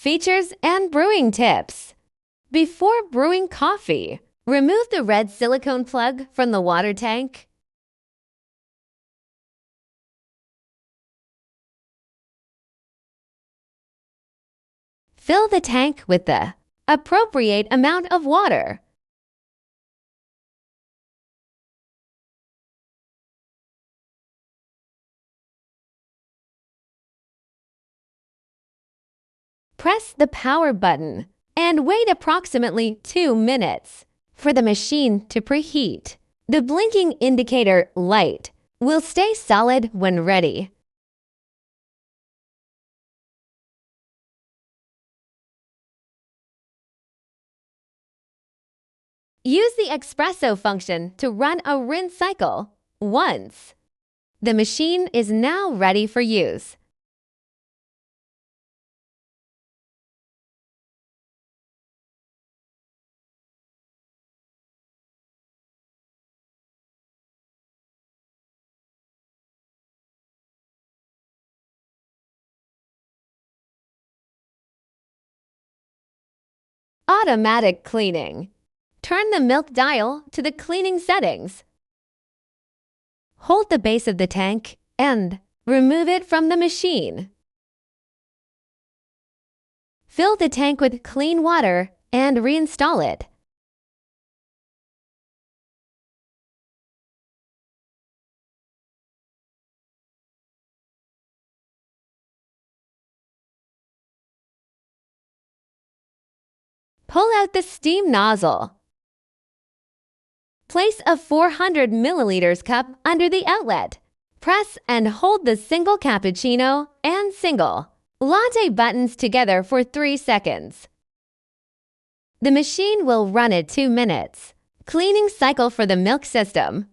Features and brewing tips. Before brewing coffee, remove the red silicone plug from the water tank. Fill the tank with the appropriate amount of water. Press the power button and wait approximately 2 minutes for the machine to preheat. The blinking indicator light will stay solid when ready. Use the espresso function to run a rinse cycle once. The machine is now ready for use. Automatic cleaning. Turn the milk dial to the cleaning settings. Hold the base of the tank and remove it from the machine. Fill the tank with clean water and reinstall it. Pull out the steam nozzle. Place a 400 milliliters cup under the outlet. Press and hold the single cappuccino and single latte buttons together for 3 seconds. The machine will run at 2 minutes. Cleaning cycle for the milk system.